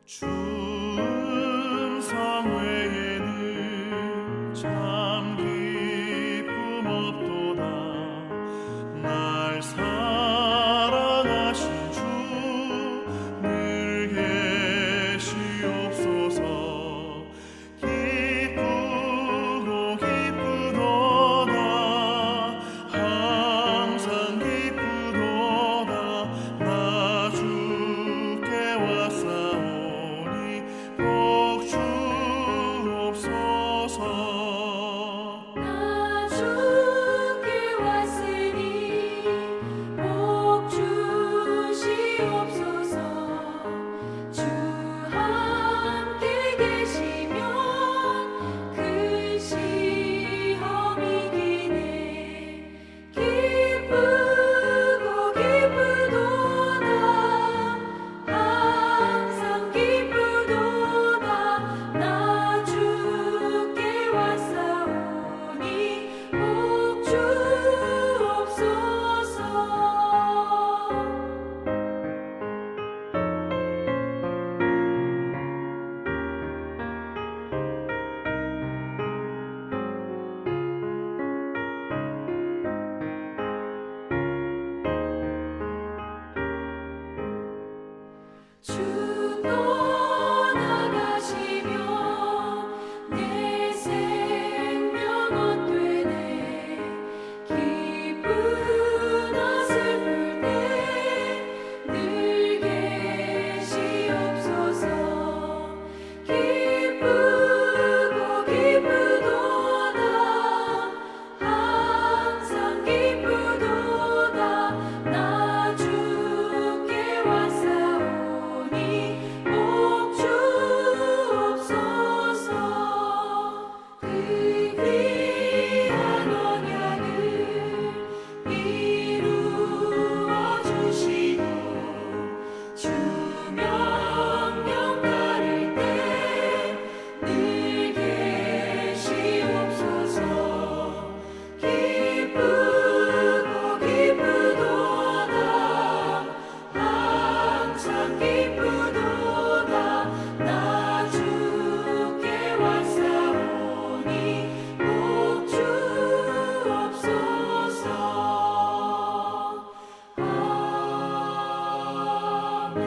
충성 외에는 참 기쁨 없도다. 날 사랑하신 주 늘 계시옵소서. 기쁘고 기쁘도다. 항상 기쁘도다. 나 주께 왔사오니 복 주옵소서. 나 주께 왔으니 복 주시옵소서. 주 함께 계시면 큰 시험이 기네. 기쁘고 기쁘도다. 항상 기쁘도다. 나 주께 왔사오니 복 주옵소서. 주 떠나가시면 내 생명 헛되네. 기쁘나 슬플 때 늘 계시옵소서. 기쁘고 기쁘도다. 항상 기쁘도다. 나 주께 왔사오니 복 주옵소서. 그 귀한 언약을 이루어 주시고 주 명령 따를 때 늘 계시옵소서. 기쁘고 기쁘도다. 항상 기쁘도다. 나 주께 왔사오니 복 주옵소서. 아멘.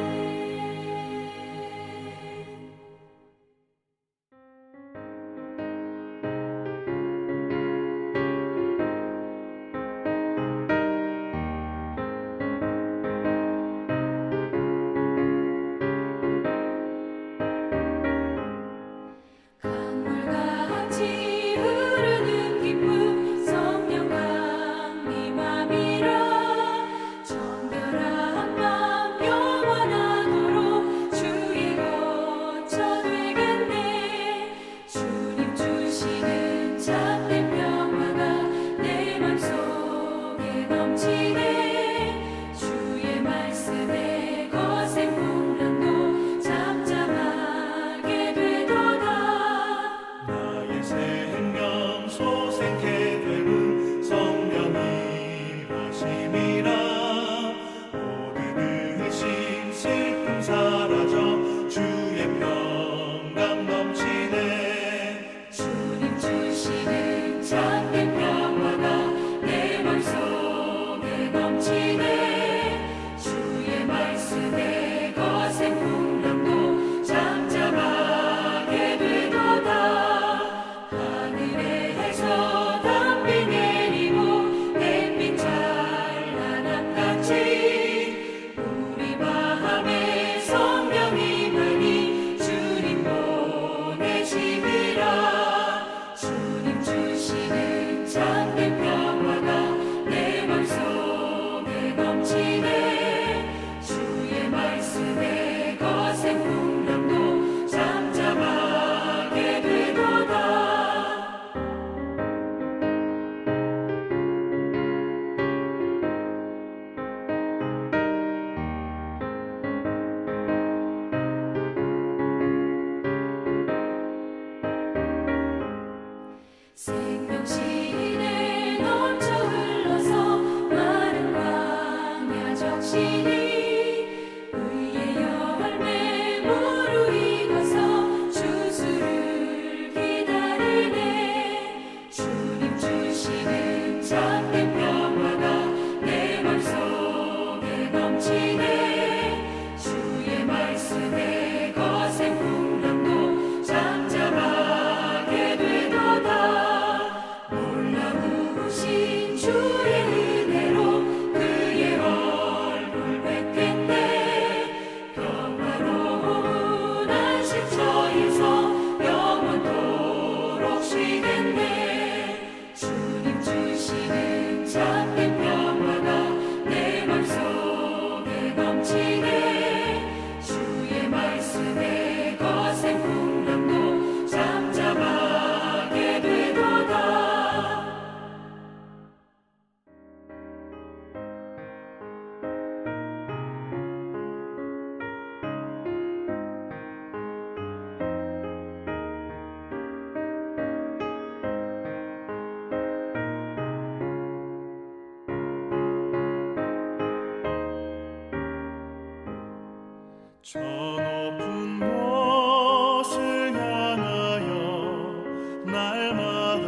저 높은 곳을 향하여 날마다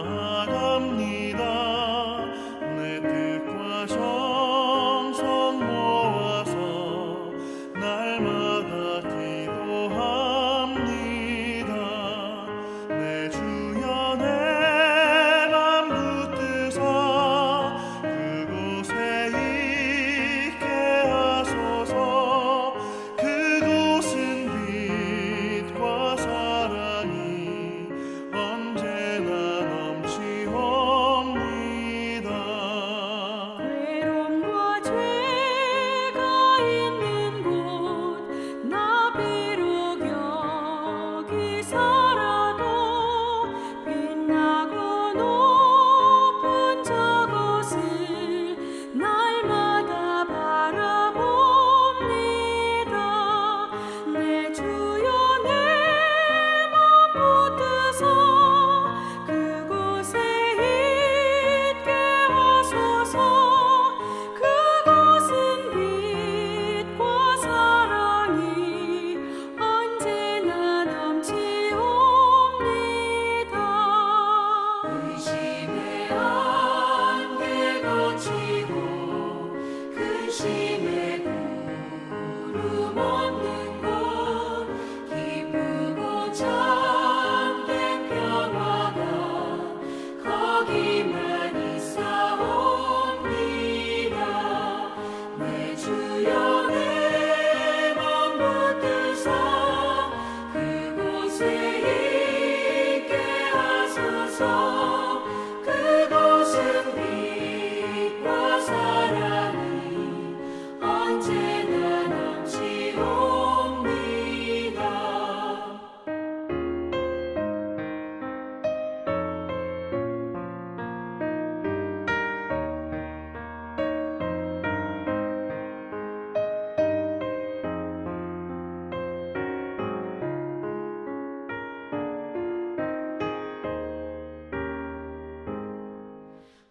나아갑니다. 내 뜻과 정성 모아서 날마다 기도합니다. 내 주여 내 맘 붙드사 그곳에 있게 하소서. 그곳은 빛과 사랑이 언제나 넘치옵니다. 외로움과 죄가 있는 곳 나 비록 여기 살아도 빛나고 높은 저곳을 날마다 바라봅니다. 내 주여 내 맘 붙드사 그곳에 있게 하소서. 그곳은 빛과 사랑이 언제나 넘치옵니다. 의심의 안개 거치고 근심의 구름 없는 곳 기쁘고 참된 평화가 거기만 있사옵니다. 내 주여 내 맘 붙드사 그곳에 있게 하소서. 그곳은 빛과 사랑이 언제나 넘치옵니다.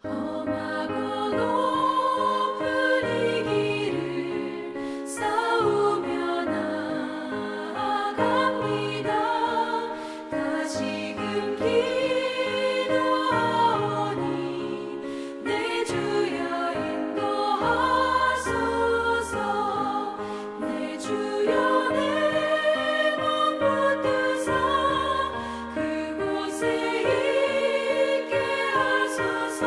험하고 높은 이 길을 싸우며 나아갑니다. 다시금 기도하오니 내 주여 인도하소서. 내 주여 내 맘 붙드사 그곳에 있게 하소서.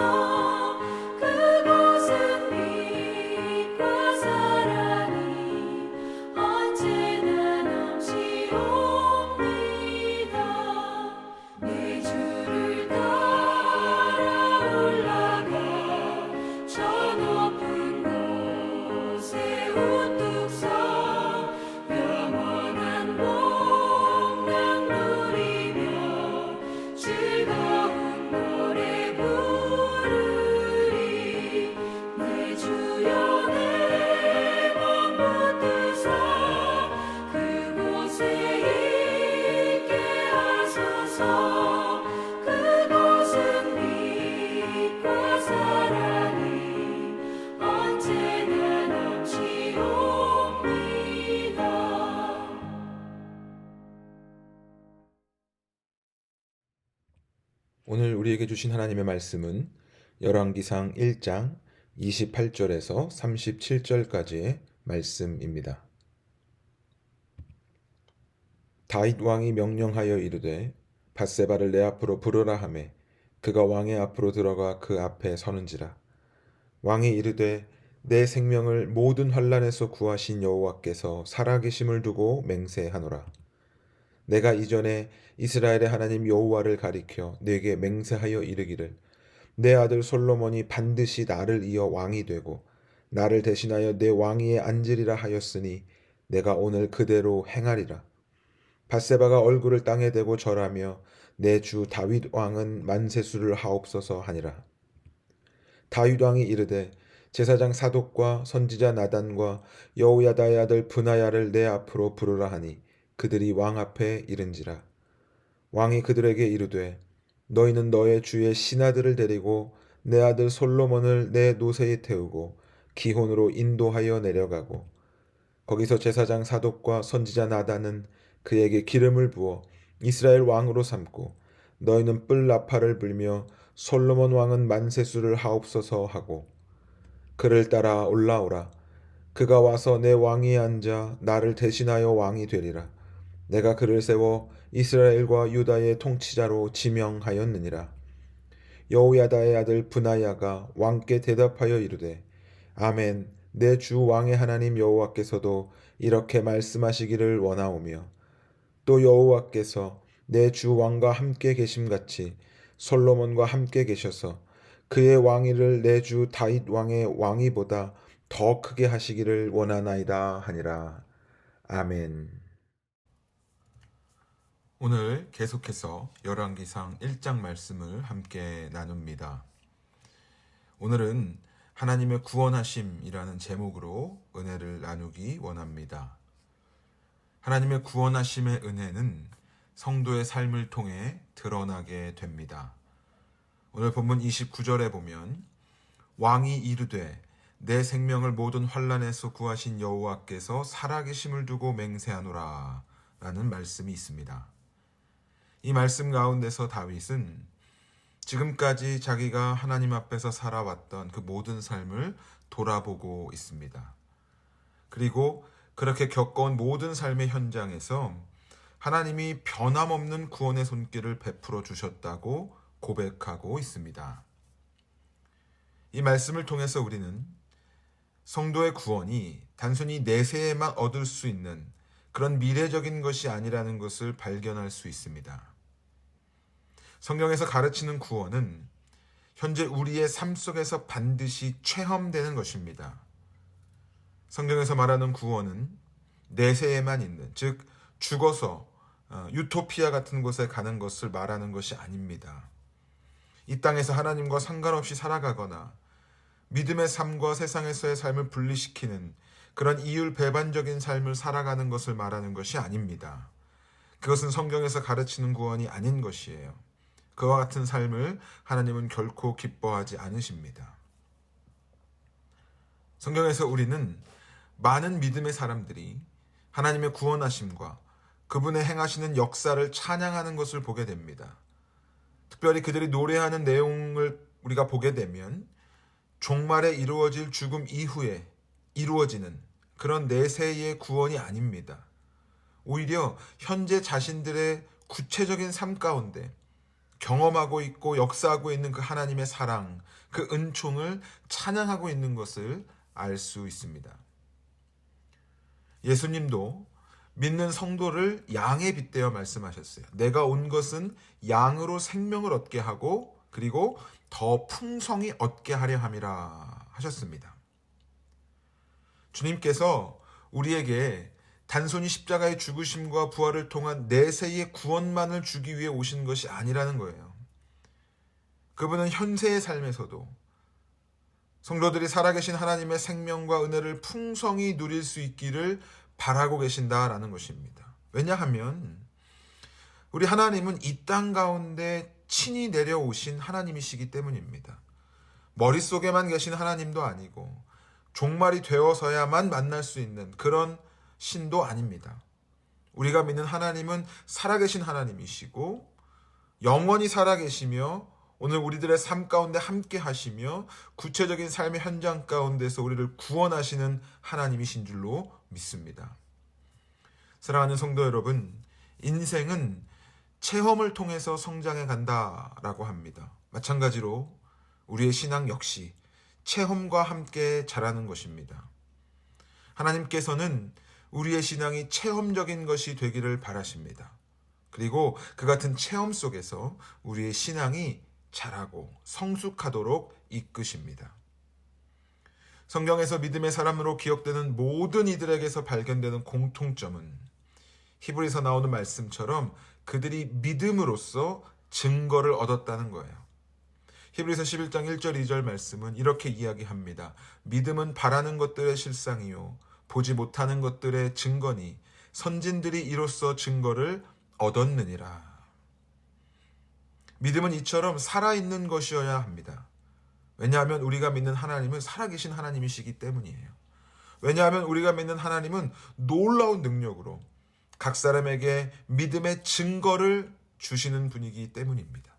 그곳은 빛과 사랑이 언제나 넘치옵니다. 내 주를 따라 올라가 저 높은 곳에 우뚝 서 영원한 복락 누리며 즐거운 노래 부르리. 내 주여 내 맘 붙드사 그곳에 있게 하소서. 그곳은 빛과 사랑이 언제나 넘치옵니다. 오늘 우리에게 주신 하나님의 말씀은 열왕기상 1장 28절에서 37절까지의 말씀입니다. 다윗 왕이 명령하여 이르되 밧세바를 내 앞으로 부르라 하매 그가 왕의 앞으로 들어가 그 앞에 서는지라. 왕이 이르되 내 생명을 모든 환난에서 구하신 여호와께서 살아계심을 두고 맹세하노라. 내가 이전에 이스라엘의 하나님 여호와를 가리켜 내게 맹세하여 이르기를 내 아들 솔로몬이 반드시 나를 이어 왕이 되고 나를 대신하여 내 왕위에 앉으리라 하였으니 내가 오늘 그대로 행하리라. 밧세바가 얼굴을 땅에 대고 절하며 내 주 다윗 왕은 만세수를 하옵소서 하니라. 다윗 왕이 이르되 제사장 사독과 선지자 나단과 여호야다의 아들 브나야를 내 앞으로 부르라 하니 그들이 왕 앞에 이른지라. 왕이 그들에게 이르되 너희는 너의 주의 신하들을 데리고 내 아들 솔로몬을 내 노새에 태우고 기혼으로 인도하여 내려가고 거기서 제사장 사독과 선지자 나단은 그에게 기름을 부어 이스라엘 왕으로 삼고 너희는 뿔 나팔을 불며 솔로몬 왕은 만세수를 하옵소서 하고 그를 따라 올라오라. 그가 와서 내 왕위에 앉아 나를 대신하여 왕이 되리라. 내가 그를 세워 이스라엘과 유다의 통치자로 지명하였느니라. 여호야다의 아들 브나야가 왕께 대답하여 이르되 아멘. 내 주 왕의 하나님 여호와께서도 이렇게 말씀하시기를 원하오며 또 여호와께서 내 주 왕과 함께 계심같이 솔로몬과 함께 계셔서 그의 왕위를 내 주 다윗 왕의 왕위보다 더 크게 하시기를 원하나이다 하니라. 아멘. 오늘 계속해서 열왕기상 1장 말씀을 함께 나눕니다. 오늘은 하나님의 구원하심이라는 제목으로 은혜를 나누기 원합니다. 하나님의 구원하심의 은혜는 성도의 삶을 통해 드러나게 됩니다. 오늘 본문 29절에 보면 왕이 이르되 내 생명을 모든 환난에서 구하신 여호와께서 살아계심을 두고 맹세하노라 라는 말씀이 있습니다. 이 말씀 가운데서 다윗은 지금까지 자기가 하나님 앞에서 살아왔던 그 모든 삶을 돌아보고 있습니다. 그리고 그렇게 겪어온 모든 삶의 현장에서 하나님이 변함없는 구원의 손길을 베풀어 주셨다고 고백하고 있습니다. 이 말씀을 통해서 우리는 성도의 구원이 단순히 내세에만 얻을 수 있는 그런 미래적인 것이 아니라는 것을 발견할 수 있습니다. 성경에서 가르치는 구원은 현재 우리의 삶 속에서 반드시 체험되는 것입니다. 성경에서 말하는 구원은 내세에만 있는, 즉 죽어서 유토피아 같은 곳에 가는 것을 말하는 것이 아닙니다. 이 땅에서 하나님과 상관없이 살아가거나 믿음의 삶과 세상에서의 삶을 분리시키는 그런 이율배반적인 삶을 살아가는 것을 말하는 것이 아닙니다. 그것은 성경에서 가르치는 구원이 아닌 것이에요. 그와 같은 삶을 하나님은 결코 기뻐하지 않으십니다. 성경에서 우리는 많은 믿음의 사람들이 하나님의 구원하심과 그분의 행하시는 역사를 찬양하는 것을 보게 됩니다. 특별히 그들이 노래하는 내용을 우리가 보게 되면 종말에 이루어질 죽음 이후에 이루어지는 그런 내세의 구원이 아닙니다. 오히려 현재 자신들의 구체적인 삶 가운데 경험하고 있고 역사하고 있는 그 하나님의 사랑, 그 은총을 찬양하고 있는 것을 알 수 있습니다. 예수님도 믿는 성도를 양에 빗대어 말씀하셨어요. 내가 온 것은 양으로 생명을 얻게 하고 그리고 더 풍성히 얻게 하려 함이라 하셨습니다. 주님께서 우리에게 단순히 십자가의 죽으심과 부활을 통한 내세의 구원만을 주기 위해 오신 것이 아니라는 거예요. 그분은 현세의 삶에서도 성도들이 살아계신 하나님의 생명과 은혜를 풍성히 누릴 수 있기를 바라고 계신다라는 것입니다. 왜냐하면 우리 하나님은 이 땅 가운데 친히 내려오신 하나님이시기 때문입니다. 머릿속에만 계신 하나님도 아니고 종말이 되어서야만 만날 수 있는 그런 신도 아닙니다. 우리가 믿는 하나님은 살아계신 하나님이시고 영원히 살아계시며 오늘 우리들의 삶 가운데 함께 하시며 구체적인 삶의 현장 가운데서 우리를 구원하시는 하나님이신 줄로 믿습니다. 사랑하는 성도 여러분, 인생은 체험을 통해서 성장해 간다라고 합니다. 마찬가지로 우리의 신앙 역시 체험과 함께 자라는 것입니다. 하나님께서는 우리의 신앙이 체험적인 것이 되기를 바라십니다. 그리고 그 같은 체험 속에서 우리의 신앙이 자라고 성숙하도록 이끄십니다. 성경에서 믿음의 사람으로 기억되는 모든 이들에게서 발견되는 공통점은 히브리서 나오는 말씀처럼 그들이 믿음으로써 증거를 얻었다는 거예요. 히브리서 11장 1절 2절 말씀은 이렇게 이야기합니다. 믿음은 바라는 것들의 실상이요 보지 못하는 것들의 증거니 선진들이 이로써 증거를 얻었느니라. 믿음은 이처럼 살아있는 것이어야 합니다. 왜냐하면 우리가 믿는 하나님은 살아계신 하나님이시기 때문이에요. 왜냐하면 우리가 믿는 하나님은 놀라운 능력으로 각 사람에게 믿음의 증거를 주시는 분이기 때문입니다.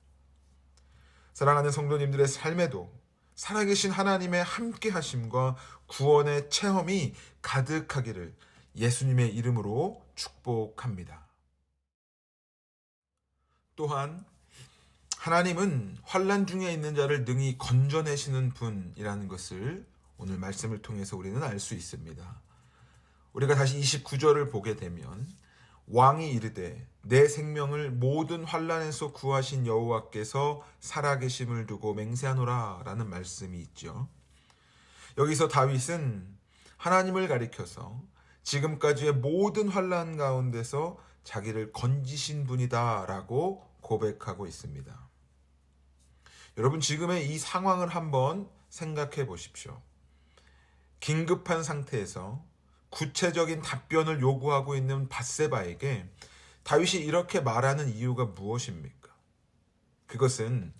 사랑하는 성도님들의 삶에도 살아계신 하나님의 함께 하심과 구원의 체험이 가득하기를 예수님의 이름으로 축복합니다. 또한 하나님은 환난 중에 있는 자를 능히 건져내시는 분이라는 것을 오늘 말씀을 통해서 우리는 알 수 있습니다. 우리가 다시 29절을 보게 되면 왕이 이르되 내 생명을 모든 환난에서 구하신 여호와께서 살아계심을 두고 맹세하노라 라는 말씀이 있죠. 여기서 다윗은 하나님을 가리켜서 지금까지의 모든 환난 가운데서 자기를 건지신 분이다 라고 고백하고 있습니다. 여러분, 지금의 이 상황을 한번 생각해 보십시오. 긴급한 상태에서 구체적인 답변을 요구하고 있는 밧세바에게 다윗이 이렇게 말하는 이유가 무엇입니까? 그것은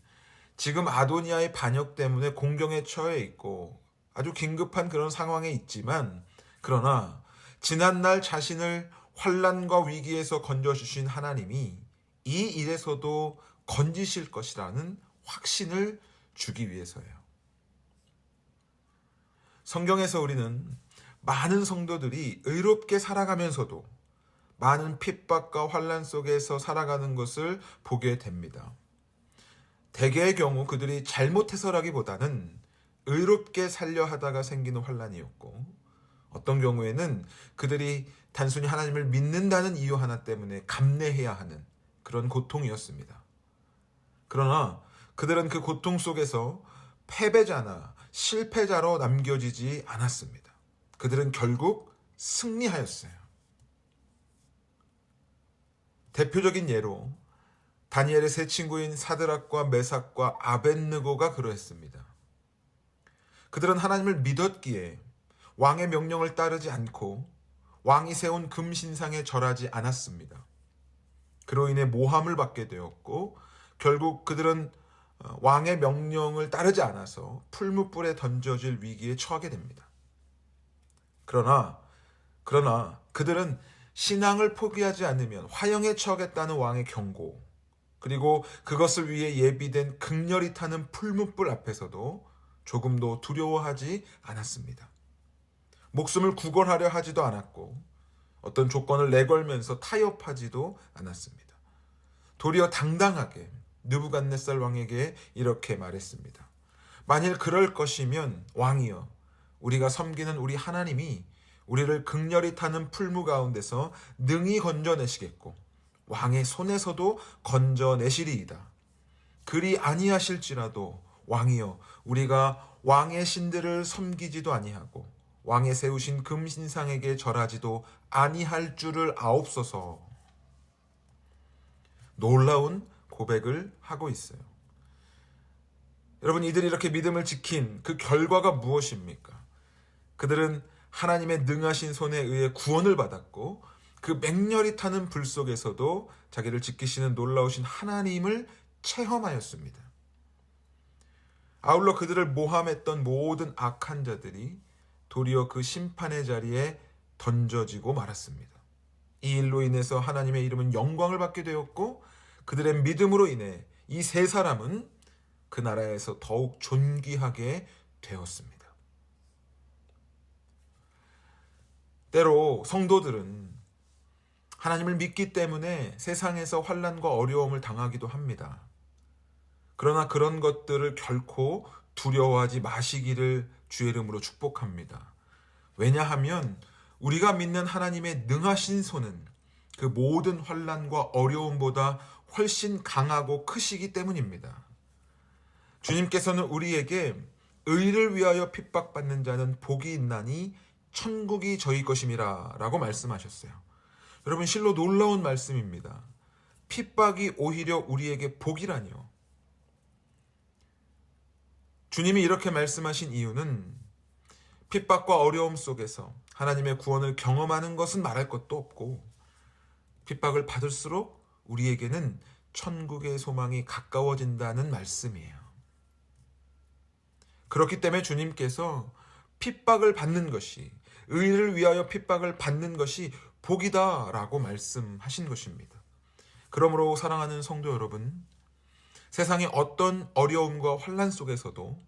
지금 아도니아의 반역 때문에 공경에 처해 있고 아주 긴급한 그런 상황에 있지만, 그러나 지난날 자신을 환난과 위기에서 건져주신 하나님이 이 일에서도 건지실 것이라는 확신을 주기 위해서예요. 성경에서 우리는 많은 성도들이 의롭게 살아가면서도 많은 핍박과 환난 속에서 살아가는 것을 보게 됩니다. 대개의 경우 그들이 잘못해서라기보다는 의롭게 살려 하다가 생기는 환난이었고, 어떤 경우에는 그들이 단순히 하나님을 믿는다는 이유 하나 때문에 감내해야 하는 그런 고통이었습니다. 그러나 그들은 그 고통 속에서 패배자나 실패자로 남겨지지 않았습니다. 그들은 결국 승리하였어요. 대표적인 예로 다니엘의 세 친구인 사드락과 메삭과 아벳느고가 그러했습니다. 그들은 하나님을 믿었기에 왕의 명령을 따르지 않고 왕이 세운 금신상에 절하지 않았습니다. 그로 인해 모함을 받게 되었고, 결국 그들은 왕의 명령을 따르지 않아서 풀무불에 던져질 위기에 처하게 됩니다. 그러나 그들은 신앙을 포기하지 않으면 화형에 처하겠다는 왕의 경고, 그리고 그것을 위해 예비된 극렬히 타는 풀무불 앞에서도 조금도 두려워하지 않았습니다. 목숨을 구걸하려 하지도 않았고 어떤 조건을 내걸면서 타협하지도 않았습니다. 도리어 당당하게 느부갓네살 왕에게 이렇게 말했습니다. 만일 그럴 것이면 왕이여, 우리가 섬기는 우리 하나님이 우리를 극렬히 타는 풀무 가운데서 능히 건져내시겠고 왕의 손에서도 건져내시리이다. 그리 아니하실지라도 왕이여, 우리가 왕의 신들을 섬기지도 아니하고 왕의 세우신 금신상에게 절하지도 아니할 줄을 아옵소서. 놀라운 고백을 하고 있어요. 여러분, 이들이 이렇게 믿음을 지킨 그 결과가 무엇입니까? 그들은 하나님의 능하신 손에 의해 구원을 받았고, 그 맹렬히 타는 불 속에서도 자기를 지키시는 놀라우신 하나님을 체험하였습니다. 아울러 그들을 모함했던 모든 악한 자들이 도리어 그 심판의 자리에 던져지고 말았습니다. 이 일로 인해서 하나님의 이름은 영광을 받게 되었고, 그들의 믿음으로 인해 이 세 사람은 그 나라에서 더욱 존귀하게 되었습니다. 때로 성도들은 하나님을 믿기 때문에 세상에서 환난과 어려움을 당하기도 합니다. 그러나 그런 것들을 결코 두려워하지 마시기를 주의 이름으로 축복합니다. 왜냐하면 우리가 믿는 하나님의 능하신 손은 그 모든 환난과 어려움보다 훨씬 강하고 크시기 때문입니다. 주님께서는 우리에게 의를 위하여 핍박받는 자는 복이 있나니 천국이 저희 것임이라 라고 말씀하셨어요. 여러분, 실로 놀라운 말씀입니다. 핍박이 오히려 우리에게 복이라니요. 주님이 이렇게 말씀하신 이유는 핍박과 어려움 속에서 하나님의 구원을 경험하는 것은 말할 것도 없고, 핍박을 받을수록 우리에게는 천국의 소망이 가까워진다는 말씀이에요. 그렇기 때문에 주님께서 핍박을 받는 것이, 의를 위하여 핍박을 받는 것이 복이다라고 말씀하신 것입니다. 그러므로 사랑하는 성도 여러분, 세상의 어떤 어려움과 환난 속에서도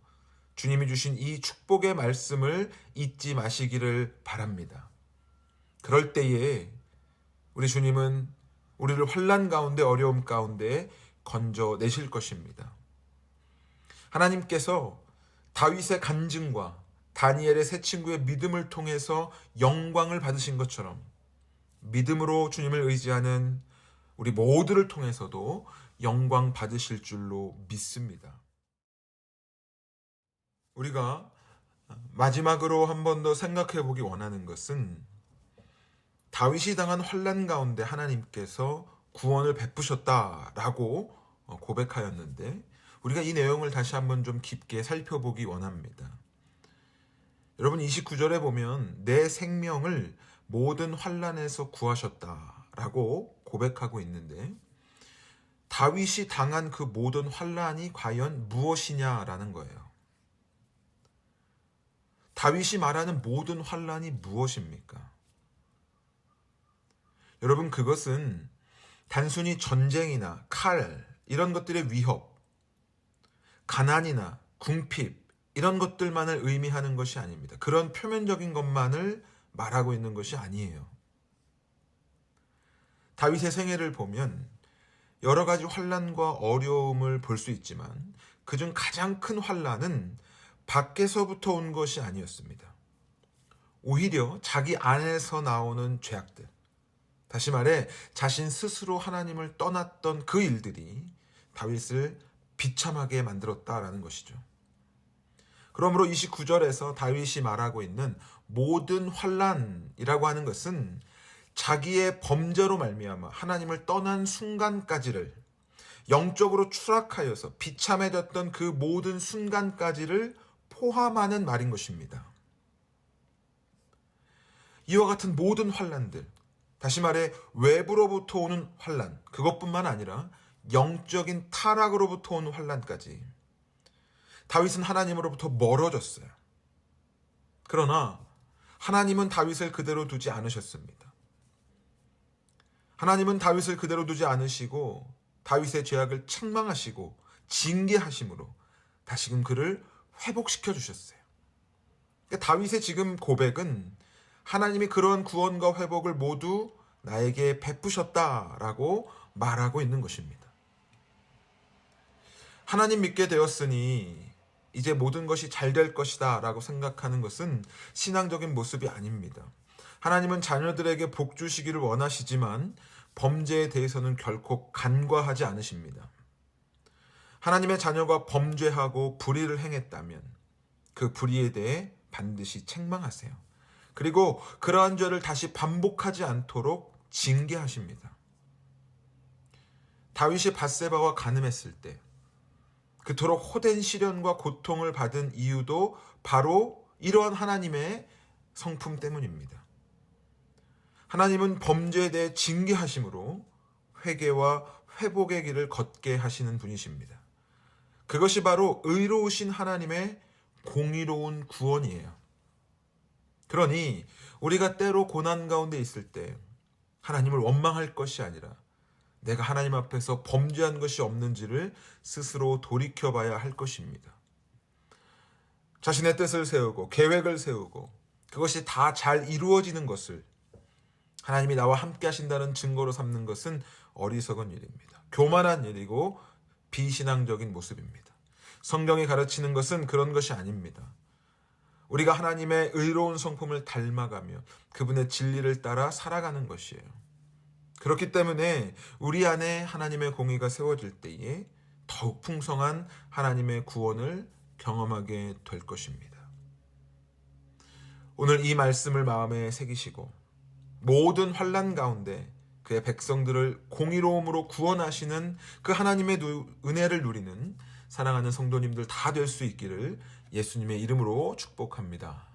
주님이 주신 이 축복의 말씀을 잊지 마시기를 바랍니다. 그럴 때에 우리 주님은 우리를 환난 가운데, 어려움 가운데 건져내실 것입니다. 하나님께서 다윗의 간증과 다니엘의 세 친구의 믿음을 통해서 영광을 받으신 것처럼 믿음으로 주님을 의지하는 우리 모두를 통해서도 영광 받으실 줄로 믿습니다. 우리가 마지막으로 한 번 더 생각해 보기 원하는 것은 다윗이 당한 환난 가운데 하나님께서 구원을 베푸셨다라고 고백하였는데, 우리가 이 내용을 다시 한번 좀 깊게 살펴보기 원합니다. 여러분, 29절에 보면 내 생명을 모든 환난에서 구하셨다라고 고백하고 있는데, 다윗이 당한 그 모든 환난이 과연 무엇이냐라는 거예요. 다윗이 말하는 모든 환난이 무엇입니까? 여러분, 그것은 단순히 전쟁이나 칼 이런 것들의 위협, 가난이나 궁핍 이런 것들만을 의미하는 것이 아닙니다. 그런 표면적인 것만을 말하고 있는 것이 아니에요. 다윗의 생애를 보면 여러 가지 환난과 어려움을 볼 수 있지만 그중 가장 큰 환난은 밖에서부터 온 것이 아니었습니다. 오히려 자기 안에서 나오는 죄악들, 다시 말해 자신 스스로 하나님을 떠났던 그 일들이 다윗을 비참하게 만들었다라는 것이죠. 그러므로 29절에서 다윗이 말하고 있는 모든 환난이라고 하는 것은 자기의 범죄로 말미암아 하나님을 떠난 순간까지를, 영적으로 추락하여서 비참해졌던 그 모든 순간까지를 포함하는 말인 것입니다. 이와 같은 모든 환난들, 다시 말해 외부로부터 오는 환난, 그것뿐만 아니라 영적인 타락으로부터 오는 환난까지 다윗은 하나님으로부터 멀어졌어요. 그러나 하나님은 다윗을 그대로 두지 않으셨습니다. 하나님은 다윗을 그대로 두지 않으시고 다윗의 죄악을 책망하시고 징계하심으로 다시금 그를 회복시켜 주셨어요. 그러니까 다윗의 지금 고백은 하나님이 그러한 구원과 회복을 모두 나에게 베푸셨다라고 말하고 있는 것입니다. 하나님 믿게 되었으니 이제 모든 것이 잘 될 것이다 라고 생각하는 것은 신앙적인 모습이 아닙니다. 하나님은 자녀들에게 복 주시기를 원하시지만 범죄에 대해서는 결코 간과하지 않으십니다. 하나님의 자녀가 범죄하고 불의를 행했다면 그 불의에 대해 반드시 책망하세요. 그리고 그러한 죄를 다시 반복하지 않도록 징계하십니다. 다윗이 밧세바와 간음했을 때 그토록 호된 시련과 고통을 받은 이유도 바로 이러한 하나님의 성품 때문입니다. 하나님은 범죄에 대해 징계하심으로 회개와 회복의 길을 걷게 하시는 분이십니다. 그것이 바로 의로우신 하나님의 공의로운 구원이에요. 그러니 우리가 때로 고난 가운데 있을 때 하나님을 원망할 것이 아니라 내가 하나님 앞에서 범죄한 것이 없는지를 스스로 돌이켜봐야 할 것입니다. 자신의 뜻을 세우고 계획을 세우고 그것이 다 잘 이루어지는 것을 하나님이 나와 함께 하신다는 증거로 삼는 것은 어리석은 일입니다. 교만한 일이고 비신앙적인 모습입니다. 성경이 가르치는 것은 그런 것이 아닙니다. 우리가 하나님의 의로운 성품을 닮아가며 그분의 진리를 따라 살아가는 것이에요. 그렇기 때문에 우리 안에 하나님의 공의가 세워질 때에 더욱 풍성한 하나님의 구원을 경험하게 될 것입니다. 오늘 이 말씀을 마음에 새기시고 모든 환난 가운데 그의 백성들을 공의로움으로 구원하시는 그 하나님의 은혜를 누리는 사랑하는 성도님들 다 될 수 있기를 예수님의 이름으로 축복합니다.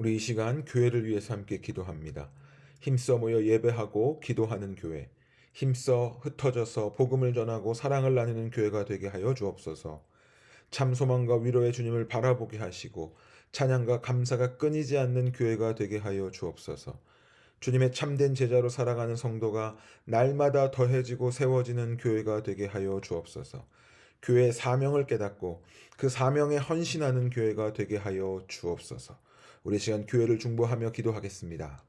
우리 이 시간 교회를 위해서 함께 기도합니다. 힘써 모여 예배하고 기도하는 교회, 힘써 흩어져서 복음을 전하고 사랑을 나누는 교회가 되게 하여 주옵소서. 참 소망과 위로의 주님을 바라보게 하시고 찬양과 감사가 끊이지 않는 교회가 되게 하여 주옵소서. 주님의 참된 제자로 살아가는 성도가 날마다 더해지고 세워지는 교회가 되게 하여 주옵소서. 교회의 사명을 깨닫고 그 사명에 헌신하는 교회가 되게 하여 주옵소서. 우리 시간 교회를 중보하며 기도하겠습니다.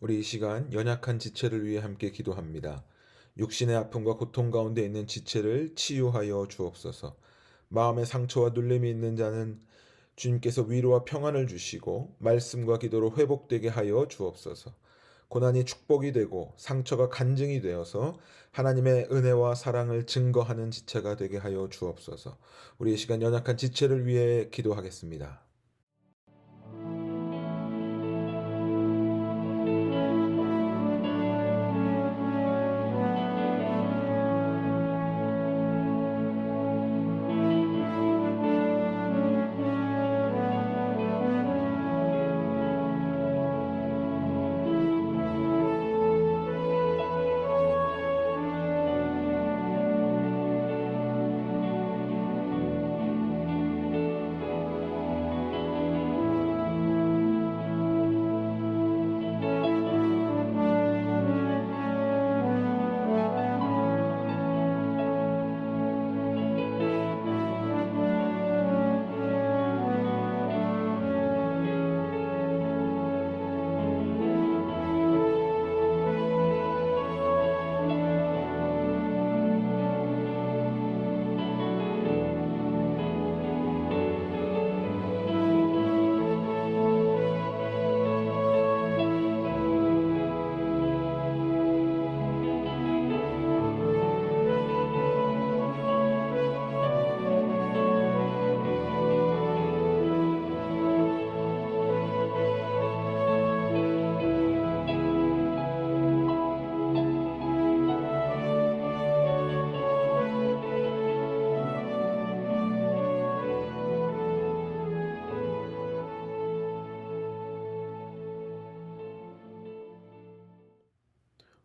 우리 이 시간 연약한 지체를 위해 함께 기도합니다. 육신의 아픔과 고통 가운데 있는 지체를 치유하여 주옵소서. 마음의 상처와 눌림이 있는 자는 주님께서 위로와 평안을 주시고 말씀과 기도로 회복되게 하여 주옵소서. 고난이 축복이 되고 상처가 간증이 되어서 하나님의 은혜와 사랑을 증거하는 지체가 되게 하여 주옵소서. 우리 이 시간 연약한 지체를 위해 기도하겠습니다.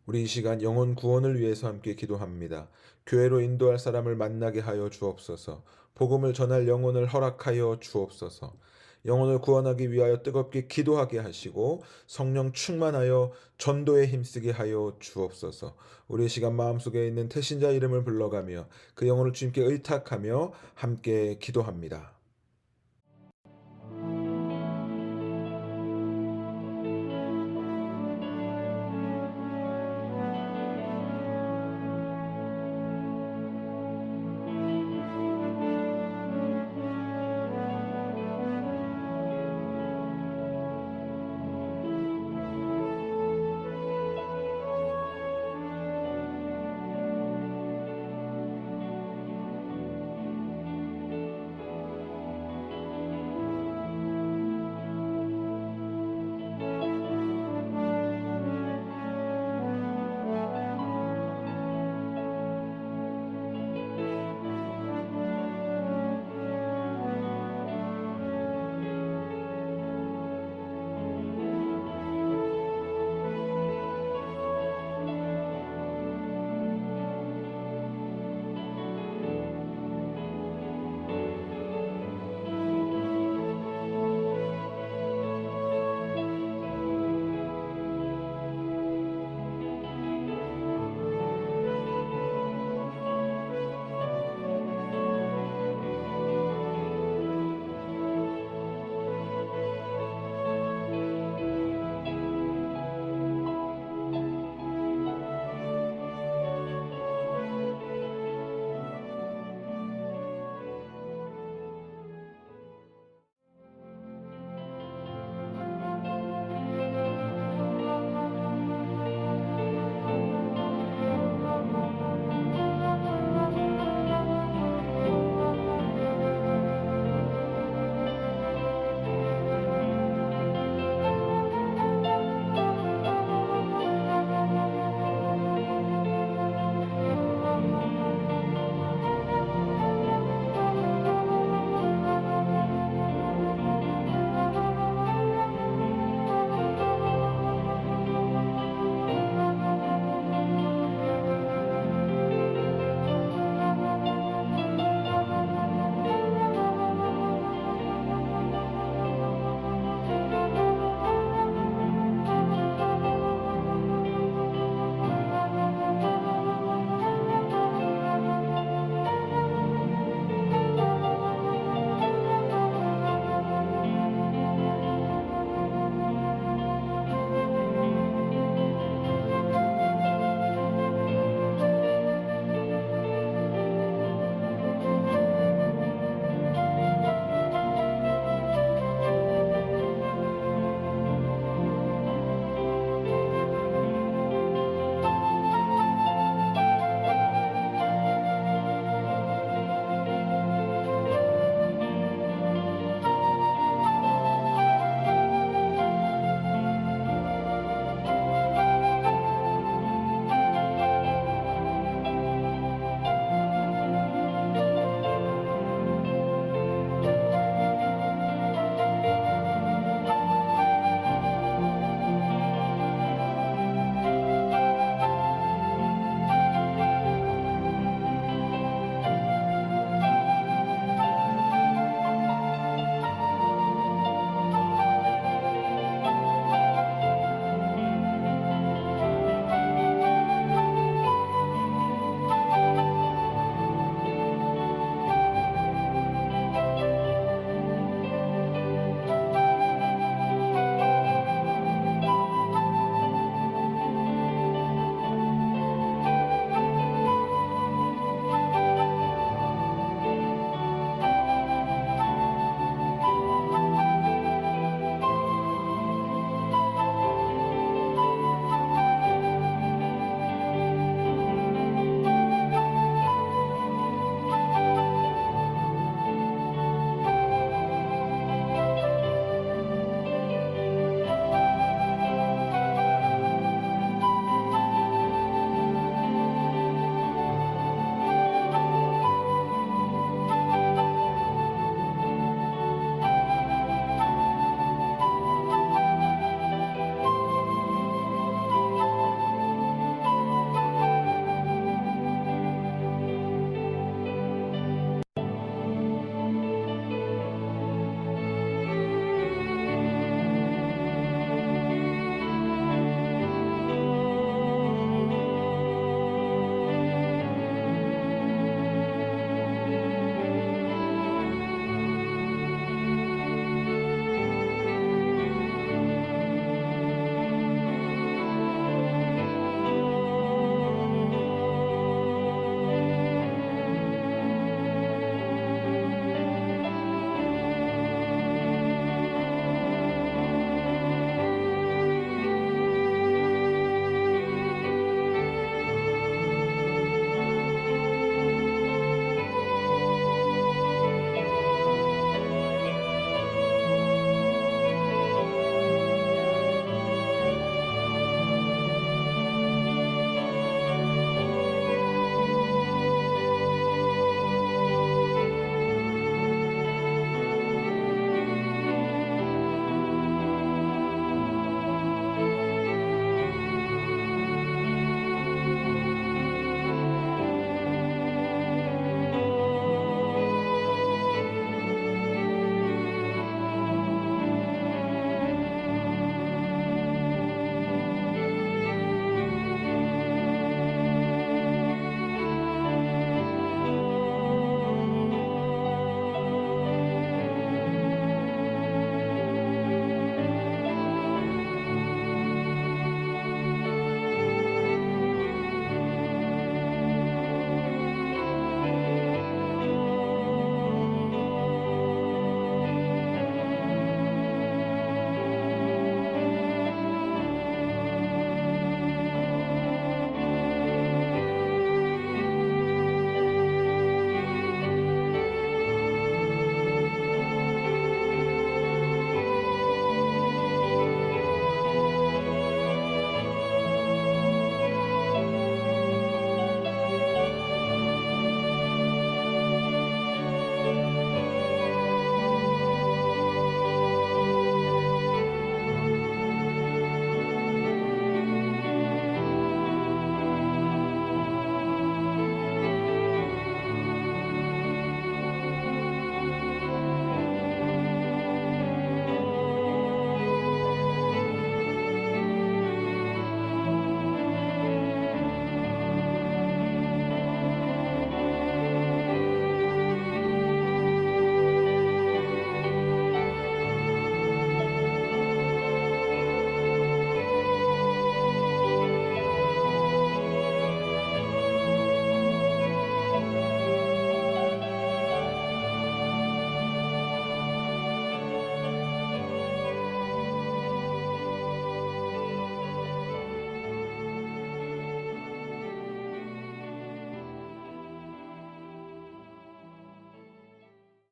우리 이 시간 영혼 구원을 위해서 함께 기도합니다. 교회로 인도할 사람을 만나게 하여 주옵소서. 복음을 전할 영혼을 허락하여 주옵소서. 영혼을 구원하기 위하여 뜨겁게 기도하게 하시고 성령 충만하여 전도에 힘쓰게 하여 주옵소서. 우리 이 시간 마음속에 있는 태신자 이름을 불러가며 그 영혼을 주님께 의탁하며 함께 기도합니다.